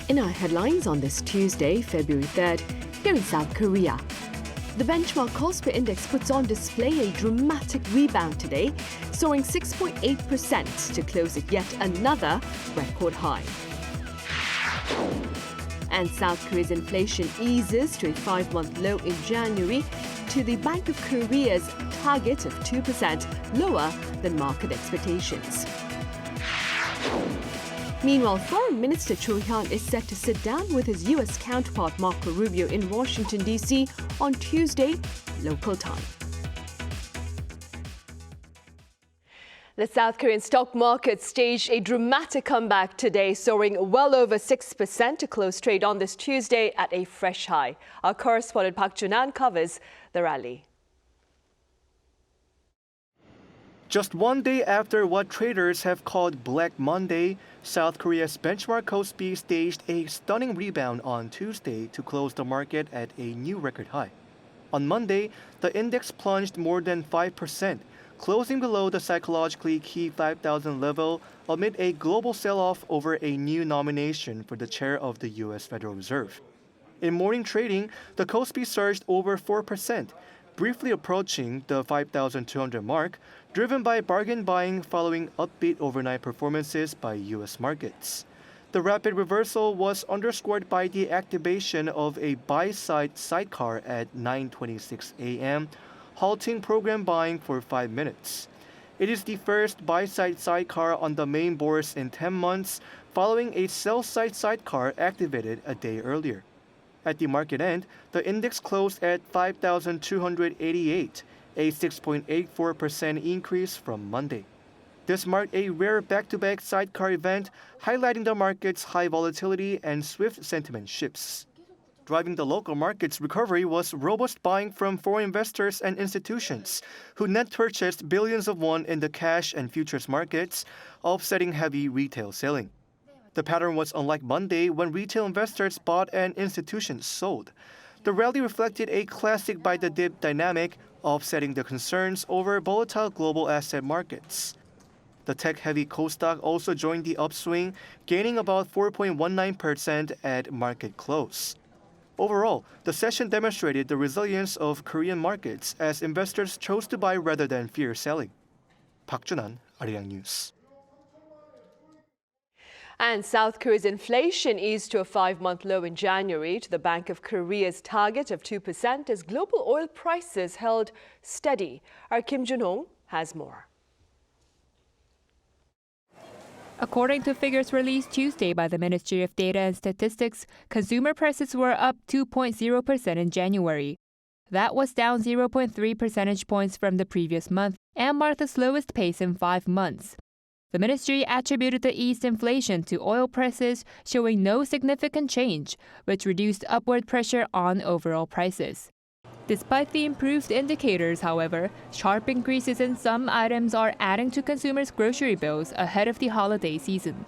In our headlines on this Tuesday, February 3rd, here in South Korea, the benchmark KOSPI index puts on display a dramatic rebound today, soaring 6.8% to close at yet another record high. And South Korea's inflation eases to a 5-month low in January to the Bank of Korea's target of 2%, lower than market expectations. Meanwhile, Foreign Minister Cho Hyun is set to sit down with his U.S. counterpart Marco Rubio in Washington, D.C. on Tuesday, local time. The South Korean stock market staged a dramatic comeback today, soaring well over 6% to close trade on this Tuesday at a fresh high. Our correspondent Park Jun-an covers the rally. Just one day after what traders have called Black Monday, South Korea's benchmark KOSPI staged a stunning rebound on Tuesday to close the market at a new record high. On Monday, the index plunged more than 5%, closing below the psychologically key 5,000 level amid a global sell-off over a new nomination for the chair of the U.S. Federal Reserve. In morning trading, the KOSPI surged over 4%, briefly approaching the 5,200 mark, driven by bargain buying following upbeat overnight performances by U.S. markets. The rapid reversal was underscored by the activation of a buy-side sidecar at 9:26 a.m., halting program buying for 5 minutes. It is the first buy-side sidecar on the main bourse in 10 months, following a sell-side sidecar activated a day earlier. At the market end, the index closed at 5,288, a 6.84% increase from Monday. This marked a rare back-to-back sidecar event, highlighting the market's high volatility and swift sentiment shifts. Driving the local market's recovery was robust buying from foreign investors and institutions, who net purchased billions of won in the cash and futures markets, offsetting heavy retail selling. The pattern was unlike Monday, when retail investors bought and institutions sold. The rally reflected a classic buy-the-dip dynamic, offsetting the concerns over volatile global asset markets. The tech-heavy Kosdaq also joined the upswing, gaining about 4.19% at market close. Overall, the session demonstrated the resilience of Korean markets as investors chose to buy rather than fear selling. Park Jun-an, Arirang News. And South Korea's inflation eased to a 5-month low in January to the Bank of Korea's target of 2% as global oil prices held steady. Our Kim Jun-hong has more. According to figures released Tuesday by the Ministry of Data and Statistics, consumer prices were up 2.0% in January. That was down 0.3 percentage points from the previous month and marked the slowest pace in 5 months. The ministry attributed the eased inflation to oil prices showing no significant change, which reduced upward pressure on overall prices. Despite the improved indicators, however, sharp increases in some items are adding to consumers' grocery bills ahead of the holiday season.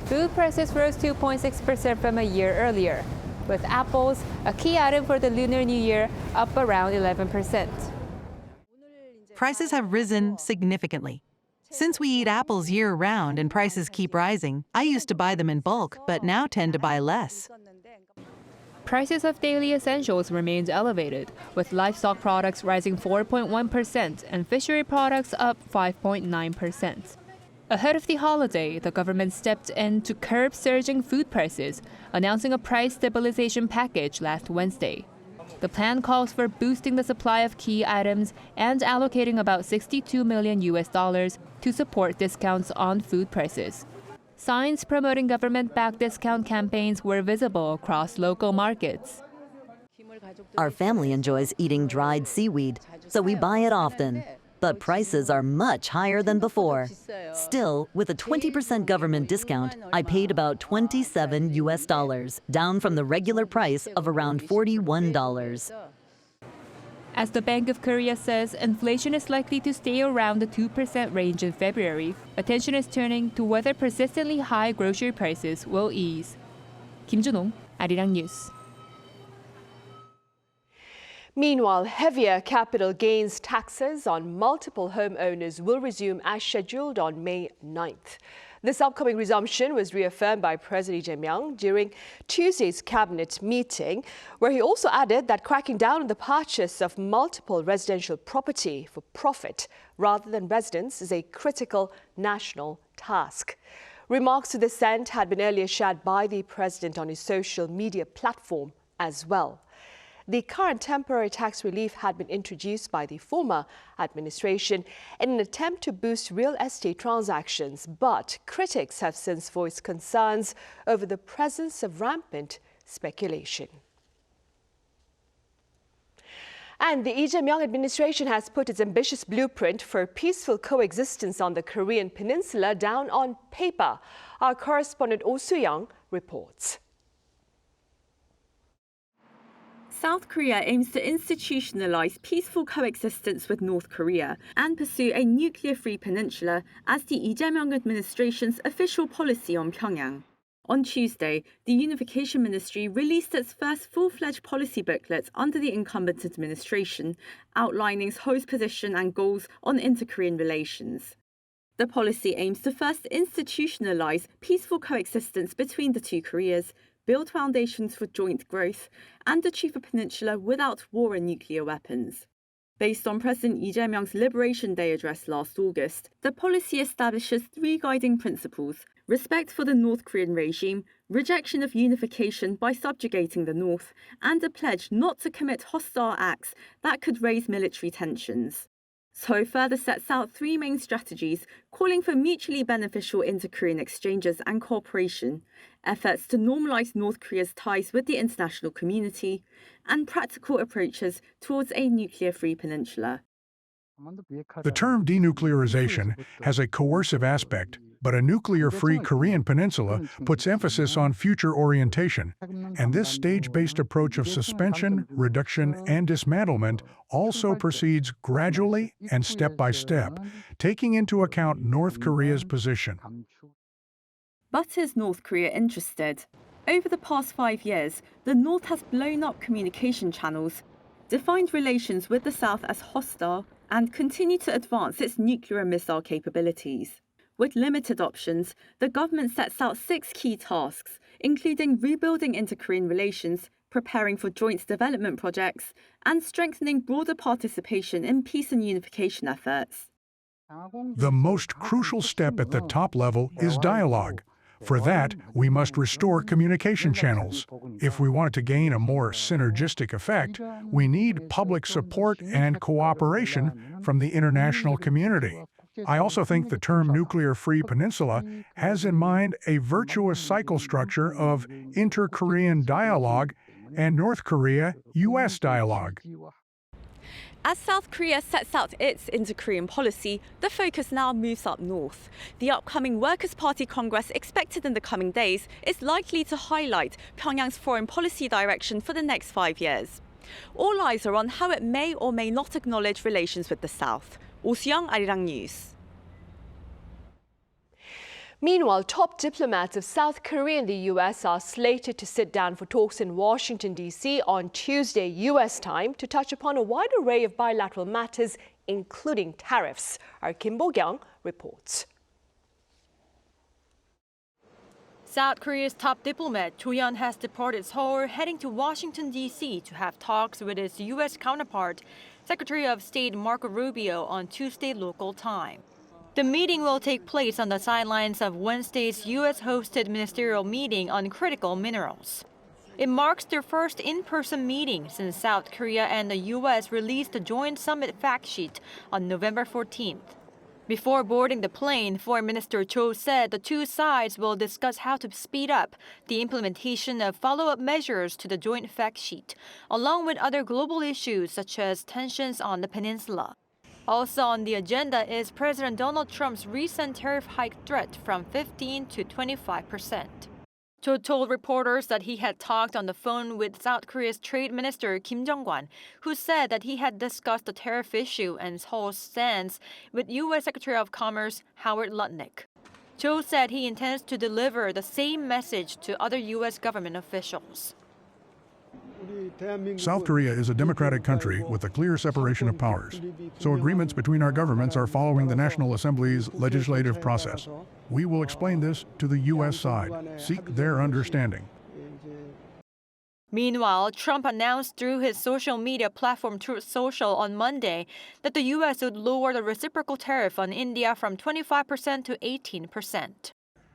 Food prices rose 2.6% from a year earlier, with apples, a key item for the Lunar New Year, up around 11%. Prices have risen significantly. Since we eat apples year-round and prices keep rising, I used to buy them in bulk, but now tend to buy less. Prices of daily essentials remained elevated, with livestock products rising 4.1% and fishery products up 5.9%. Ahead of the holiday, the government stepped in to curb surging food prices, announcing a price stabilization package last Wednesday. The plan calls for boosting the supply of key items and allocating about $62 million to support discounts on food prices. Signs promoting government-backed discount campaigns were visible across local markets. Our family enjoys eating dried seaweed, so we buy it often. But prices are much higher than before. Still, with a 20% government discount, I paid about $27, down from the regular price of around $41. As the Bank of Korea says, inflation is likely to stay around the 2% range in February. Attention is turning to whether persistently high grocery prices will ease. Kim Jun-hong, Arirang News. Meanwhile, heavier capital gains taxes on multiple homeowners will resume as scheduled on May 9th. This upcoming resumption was reaffirmed by President Lee Jae-myung during Tuesday's cabinet meeting, where he also added that cracking down on the purchase of multiple residential property for profit rather than residence is a critical national task. Remarks to this end had been earlier shared by the president on his social media platform as well. The current temporary tax relief had been introduced by the former administration in an attempt to boost real estate transactions, but critics have since voiced concerns over the presence of rampant speculation. And the Lee Jae-myung administration has put its ambitious blueprint for peaceful coexistence on the Korean peninsula down on paper. Our correspondent Oh Soo-young reports. South Korea aims to institutionalize peaceful coexistence with North Korea and pursue a nuclear-free peninsula as the Lee Jae-myung administration's official policy on Pyongyang. On Tuesday, the Unification Ministry released its first full-fledged policy booklet under the incumbent administration, outlining Seoul's position and goals on inter-Korean relations. The policy aims to first institutionalize peaceful coexistence between the two Koreas, build foundations for joint growth, and achieve a peninsula without war and nuclear weapons. Based on President Lee Jae-myung's Liberation Day address last August, the policy establishes three guiding principles: respect for the North Korean regime, rejection of unification by subjugating the North, and a pledge not to commit hostile acts that could raise military tensions. Seoul further sets out three main strategies, calling for mutually beneficial inter-Korean exchanges and cooperation, efforts to normalize North Korea's ties with the international community, and practical approaches towards a nuclear-free peninsula. The term denuclearization has a coercive aspect, but a nuclear-free Korean peninsula puts emphasis on future orientation, and this stage-based approach of suspension, reduction, and dismantlement also proceeds gradually and step by step, taking into account North Korea's position. But is North Korea interested? Over the past 5 years, the North has blown up communication channels, defined relations with the South as hostile, and continued to advance its nuclear and missile capabilities. With limited options, the government sets out 6 key tasks, including rebuilding inter-Korean relations, preparing for joint development projects, and strengthening broader participation in peace and unification efforts. The most crucial step at the top level is dialogue. For that, we must restore communication channels. If we want to gain a more synergistic effect, we need public support and cooperation from the international community. I also think the term nuclear-free peninsula has in mind a virtuous cycle structure of inter-Korean dialogue and North Korea-US dialogue. As South Korea sets out its inter-Korean policy, the focus now moves up north. The upcoming Workers' Party Congress expected in the coming days is likely to highlight Pyongyang's foreign policy direction for the next 5 years. All eyes are on how it may or may not acknowledge relations with the South. Oh Soo-young, Arirang News. Meanwhile, top diplomats of South Korea and the U.S. are slated to sit down for talks in Washington, D.C. on Tuesday, U.S. time, to touch upon a wide array of bilateral matters, including tariffs. Our Kim Bo-kyung reports. South Korea's top diplomat Cho Yeon has departed Seoul, heading to Washington, D.C. to have talks with his U.S. counterpart, Secretary of State Marco Rubio, on Tuesday local time. The meeting will take place on the sidelines of Wednesday's U.S.-hosted ministerial meeting on critical minerals. It marks their first in-person meeting since South Korea and the U.S. released the joint summit fact sheet on November 14th. Before boarding the plane, Foreign Minister Cho said the two sides will discuss how to speed up the implementation of follow-up measures to the joint fact sheet, along with other global issues such as tensions on the peninsula. Also on the agenda is President Donald Trump's recent tariff hike threat from 15% to 25%. Cho told reporters that he had talked on the phone with South Korea's Trade Minister Kim Jong-kwan, who said that he had discussed the tariff issue and Seoul's stance with U.S. Secretary of Commerce Howard Lutnick. Cho said he intends to deliver the same message to other U.S. government officials. South Korea is a democratic country with a clear separation of powers, so agreements between our governments are following the National Assembly's legislative process. We will explain this to the U.S. side, seek their understanding. Meanwhile, Trump announced through his social media platform Truth Social on Monday that the U.S. would lower the reciprocal tariff on India from 25% to 18%.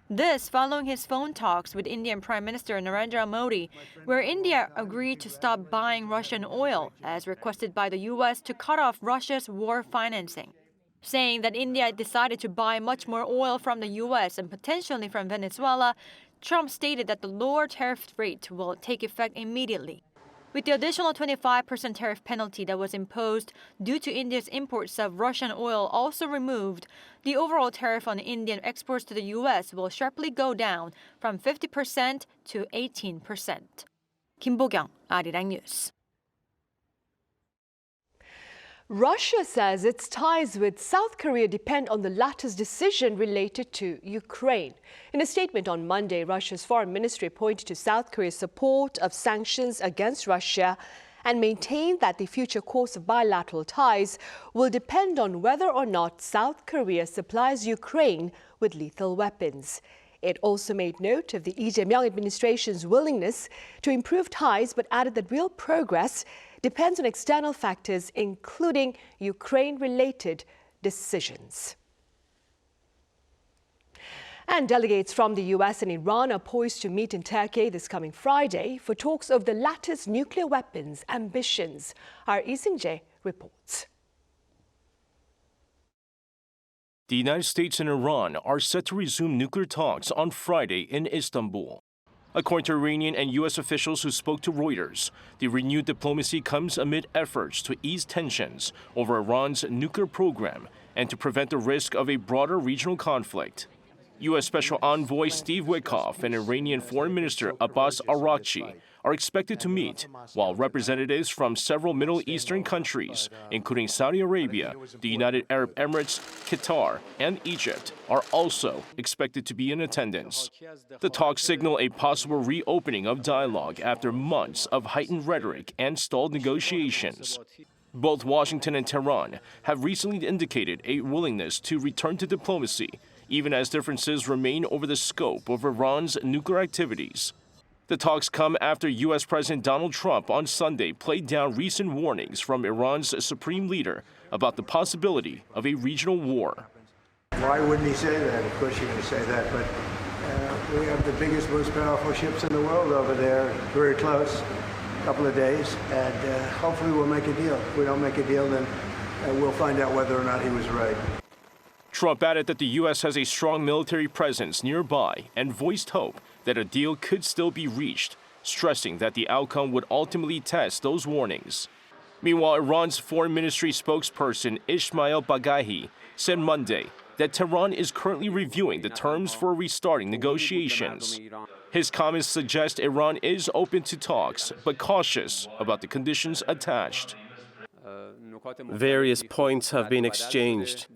This following his phone talks with Indian Prime Minister Narendra Modi, where India agreed to stop buying Russian oil, as requested by the U.S. to cut off Russia's war financing. Saying that India decided to buy much more oil from the U.S. and potentially from Venezuela, Trump stated that the lower tariff rate will take effect immediately. With the additional 25% tariff penalty that was imposed due to India's imports of Russian oil also removed, the overall tariff on Indian exports to the U.S. will sharply go down from 50% to 18%. Kim Bo-kyung, Arirang News. Russia says its ties with South Korea depend on the latter's decision related to Ukraine. In a statement on Monday, Russia's foreign ministry pointed to South Korea's support of sanctions against Russia and maintained that the future course of bilateral ties will depend on whether or not South Korea supplies Ukraine with lethal weapons. It also made note of the Lee Jae-myung administration's willingness to improve ties, but added that real progress depends on external factors, including Ukraine-related decisions. And delegates from the U.S. and Iran are poised to meet in Turkey this coming Friday for talks of the latter's nuclear weapons ambitions. Our Lee Seung-jae reports. The United States and Iran are set to resume nuclear talks on Friday in Istanbul. According to Iranian and U.S. officials who spoke to Reuters, the renewed diplomacy comes amid efforts to ease tensions over Iran's nuclear program and to prevent the risk of a broader regional conflict. U.S. Special Envoy Steve Witkoff and Iranian Foreign Minister Abbas Araghchi are expected to meet, while representatives from several Middle Eastern countries, including Saudi Arabia, the United Arab Emirates, Qatar, and Egypt, are also expected to be in attendance. The talks signal a possible reopening of dialogue after months of heightened rhetoric and stalled negotiations. Both Washington and Tehran have recently indicated a willingness to return to diplomacy, even as differences remain over the scope of Iran's nuclear activities. The talks come after U.S. President Donald Trump on Sunday played down recent warnings from Iran's supreme leader about the possibility of a regional war. Why wouldn't he say that? Of course you're going to say that, but we have the biggest, most powerful ships in the world over there, very close, a couple of days, and hopefully we'll make a deal. If we don't make a deal, then we'll find out whether or not he was right. Trump added that the U.S. has a strong military presence nearby and voiced hope that a deal could still be reached, stressing that the outcome would ultimately test those warnings. Meanwhile, Iran's foreign ministry spokesperson Ismail Baghaei said Monday that Tehran is currently reviewing the terms for restarting negotiations. His comments suggest Iran is open to talks, but cautious about the conditions attached. Various points have been exchanged.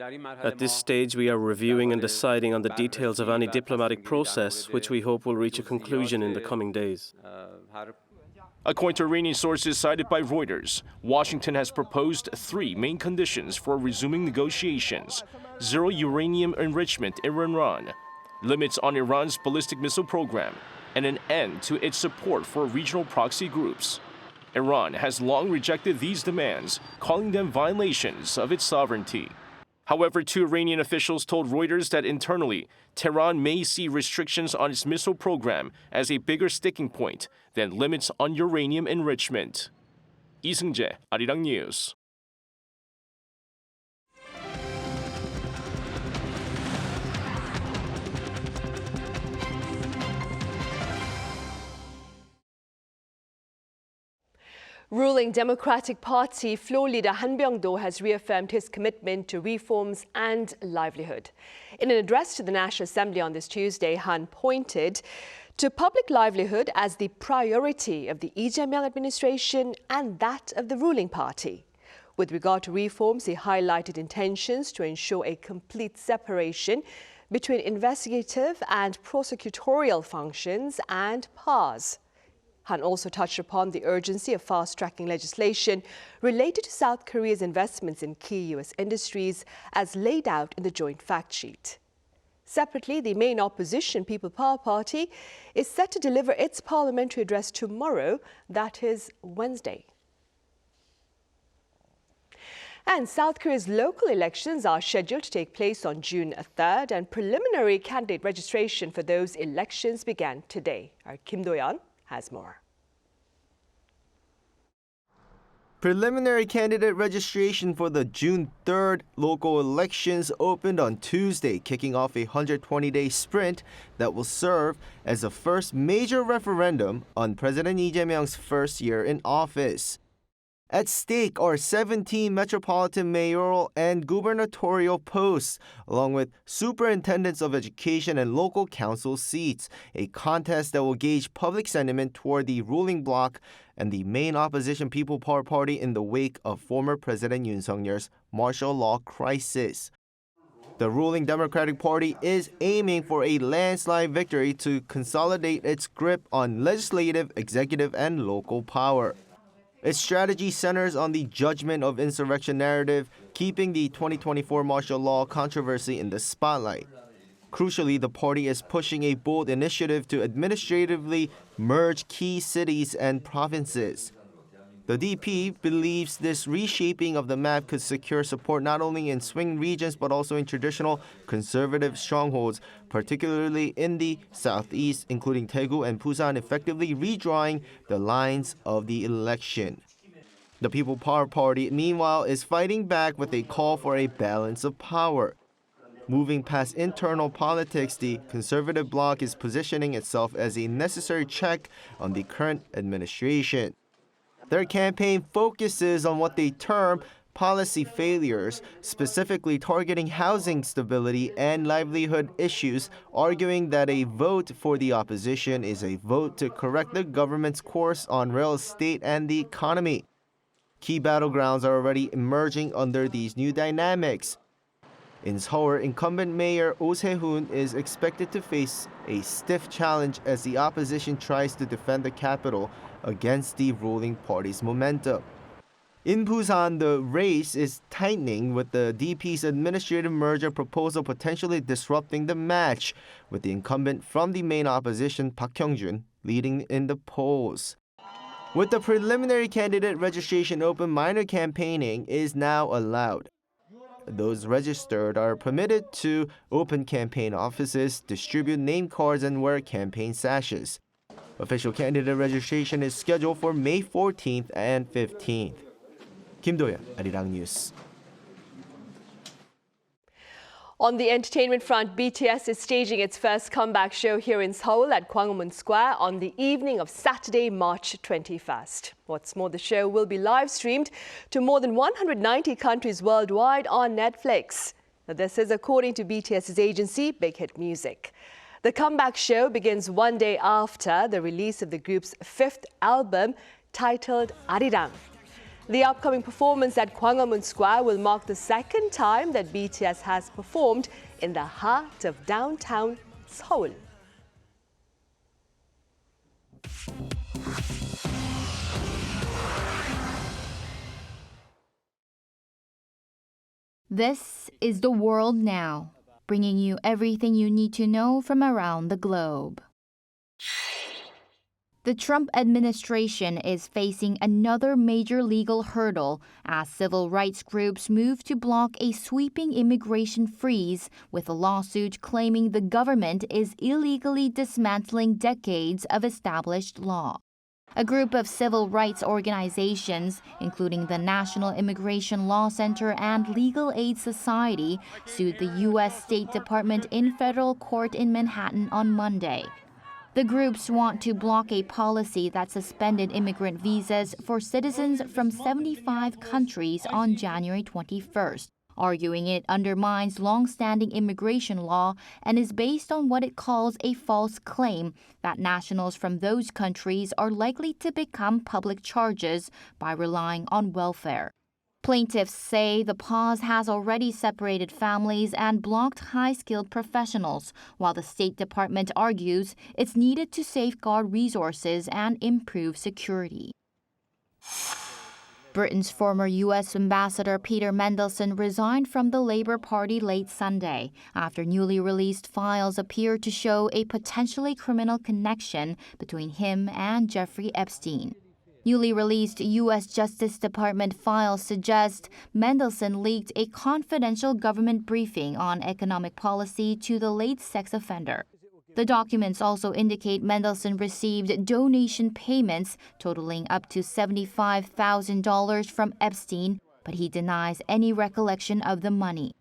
At this stage, we are reviewing and deciding on the details of any diplomatic process, which we hope will reach a conclusion in the coming days. According to Iranian sources cited by Reuters, Washington has proposed 3 main conditions for resuming negotiations: zero uranium enrichment in Iran, limits on Iran's ballistic missile program, and an end to its support for regional proxy groups. Iran has long rejected these demands, calling them violations of its sovereignty. However, 2 Iranian officials told Reuters that internally, Tehran may see restrictions on its missile program as a bigger sticking point than limits on uranium enrichment. Lee Seung-jae, Arirang News. Ruling Democratic Party floor leader Han Byung-do has reaffirmed his commitment to reforms and livelihood. In an address to the National Assembly on this Tuesday, Han pointed to public livelihood as the priority of the Lee Jae-myung administration and that of the ruling party. With regard to reforms, he highlighted intentions to ensure a complete separation between investigative and prosecutorial functions and powers. Han also touched upon the urgency of fast-tracking legislation related to South Korea's investments in key U.S. industries as laid out in the joint fact sheet. Separately, the main opposition, People Power Party, is set to deliver its parliamentary address tomorrow, that is Wednesday. And South Korea's local elections are scheduled to take place on June 3rd, and preliminary candidate registration for those elections began today. Our Kim Do-yeon has more. Preliminary candidate registration for the June 3rd local elections opened on Tuesday, kicking off a 120-day sprint that will serve as the first major referendum on President Lee Jae-myung's first year in office. At stake are 17 metropolitan mayoral and gubernatorial posts, along with superintendents of education and local council seats, a contest that will gauge public sentiment toward the ruling bloc and the main opposition People Power Party in the wake of former President Yoon Suk-yeol's martial law crisis. The ruling Democratic Party is aiming for a landslide victory to consolidate its grip on legislative, executive, and local power. Its strategy centers on the judgment of insurrection narrative, keeping the 2024 martial law controversy in the spotlight. Crucially, the party is pushing a bold initiative to administratively merge key cities and provinces. The DP believes this reshaping of the map could secure support not only in swing regions but also in traditional conservative strongholds, particularly in the southeast, including Daegu and Busan, effectively redrawing the lines of the election. The People Power Party, meanwhile, is fighting back with a call for a balance of power. Moving past internal politics, the conservative bloc is positioning itself as a necessary check on the current administration. Their campaign focuses on what they term policy failures, specifically targeting housing stability and livelihood issues, arguing that a vote for the opposition is a vote to correct the government's course on real estate and the economy. Key battlegrounds are already emerging under these new dynamics. In Seoul, incumbent Mayor Oh Se-hoon is expected to face a stiff challenge as the opposition tries to defend the capital against the ruling party's momentum. In Busan, the race is tightening, with the DP's administrative merger proposal potentially disrupting the match, with the incumbent from the main opposition, Park Hyung-jun, leading in the polls. With the preliminary candidate registration open, minor campaigning is now allowed. Those registered are permitted to open campaign offices, distribute name cards, and wear campaign sashes. Official candidate registration is scheduled for May 14th and 15th. Kim Do-yeon, Arirang News. On the entertainment front, BTS is staging its first comeback show here in Seoul at Gwanghwamun Square on the evening of Saturday, March 21st. What's more, the show will be live-streamed to more than 190 countries worldwide on Netflix. Now, this is according to BTS's agency, Big Hit Music. The comeback show begins one day after the release of the group's fifth album, titled Arirang. The upcoming performance at Gwanghwamun Square will mark the second time that BTS has performed in the heart of downtown Seoul. This is The World Now, bringing you everything you need to know from around the globe. The Trump administration is facing another major legal hurdle as civil rights groups move to block a sweeping immigration freeze, with a lawsuit claiming the government is illegally dismantling decades of established law. A group of civil rights organizations, including the National Immigration Law Center and Legal Aid Society, sued the U.S. State Department in federal court in Manhattan on Monday. The groups want to block a policy that suspended immigrant visas for citizens from 75 countries on January 21st, arguing it undermines long-standing immigration law and is based on what it calls a false claim that nationals from those countries are likely to become public charges by relying on welfare. Plaintiffs say the pause has already separated families and blocked high-skilled professionals, while the State Department argues it's needed to safeguard resources and improve security. Britain's former U.S. Ambassador Peter Mandelson resigned from the Labour Party late Sunday after newly released files appear to show a potentially criminal connection between him and Jeffrey Epstein. Newly released U.S. Justice Department files suggest Mandelson leaked a confidential government briefing on economic policy to the late sex offender. The documents also indicate Mandelson received donation payments totaling up to $75,000 from Epstein, but he denies any recollection of the money.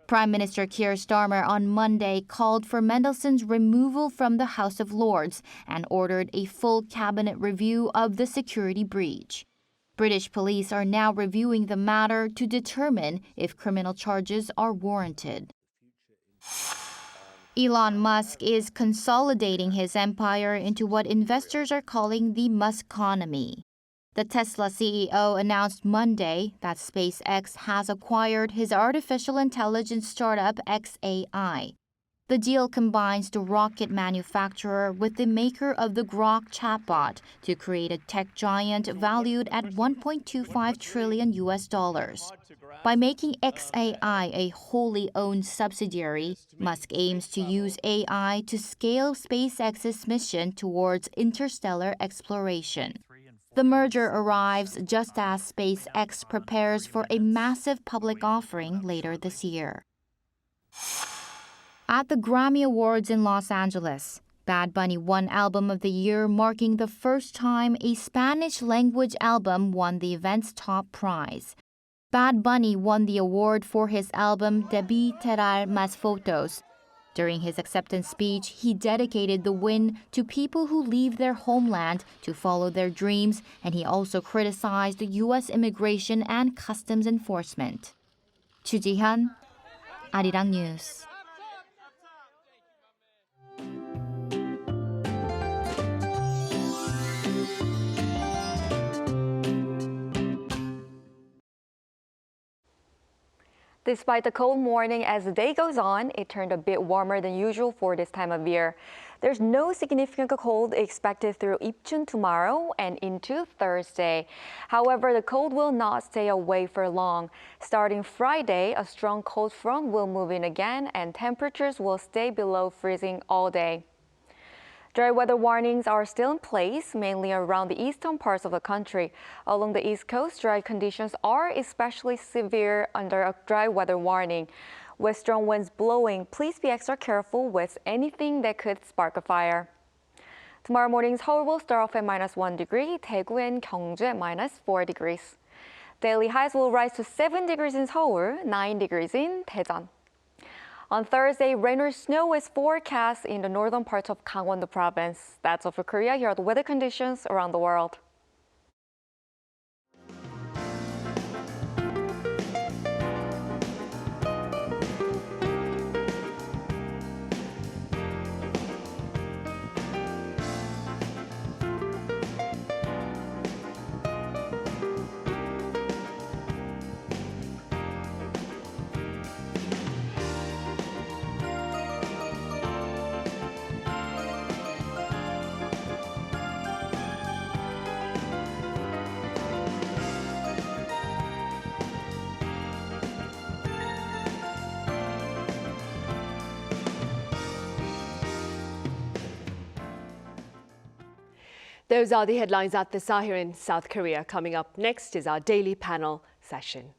Prime Minister Keir Starmer on Monday called for Mandelson's removal from the House of Lords and ordered a full cabinet review of the security breach. British police are now reviewing the matter to determine if criminal charges are warranted. Elon Musk is consolidating his empire into what investors are calling the Muskonomy. The Tesla CEO announced Monday that SpaceX has acquired his artificial intelligence startup xAI. The deal combines the rocket manufacturer with the maker of the gov't chatbot to create a tech giant valued at $1.25 trillion. By making xAI a wholly owned subsidiary, Musk aims to use AI to scale SpaceX's mission towards interstellar exploration. The merger arrives just as SpaceX prepares for a massive public offering later this year. At the Grammy Awards in Los Angeles, Bad Bunny won Album of the Year, marking the first time a Spanish-language album won the event's top prize. Bad Bunny won the award for his album Debí Tirar Más Fotos. During his acceptance speech, he dedicated the win to people who leave their homeland to follow their dreams, and he also criticized the U.S. immigration and customs enforcement. Chu Ji-hyun, Arirang News. Despite the cold morning, as the day goes on, it turned a bit warmer than usual for this time of year. There's no significant cold expected through Ipchun tomorrow and into Thursday. However, the cold will not stay away for long. Starting Friday, a strong cold front will move in again and temperatures will stay below freezing all day. Dry weather warnings are still in place, mainly around the eastern parts of the country. Along the East Coast, dry conditions are especially severe under a dry weather warning. With strong winds blowing, please be extra careful with anything that could spark a fire. Tomorrow morning, Seoul will start off at -1 degree, Daegu and Gyeongju at -4 degrees. Daily highs will rise to 7 degrees in Seoul, 9 degrees in Daejeon. On Thursday, rain or snow is forecast in the northern parts of Gangwon-do province. That's all for Korea. Here are the weather conditions around the world. Those are the headlines at this hour here in South Korea. Coming up next is our daily panel session.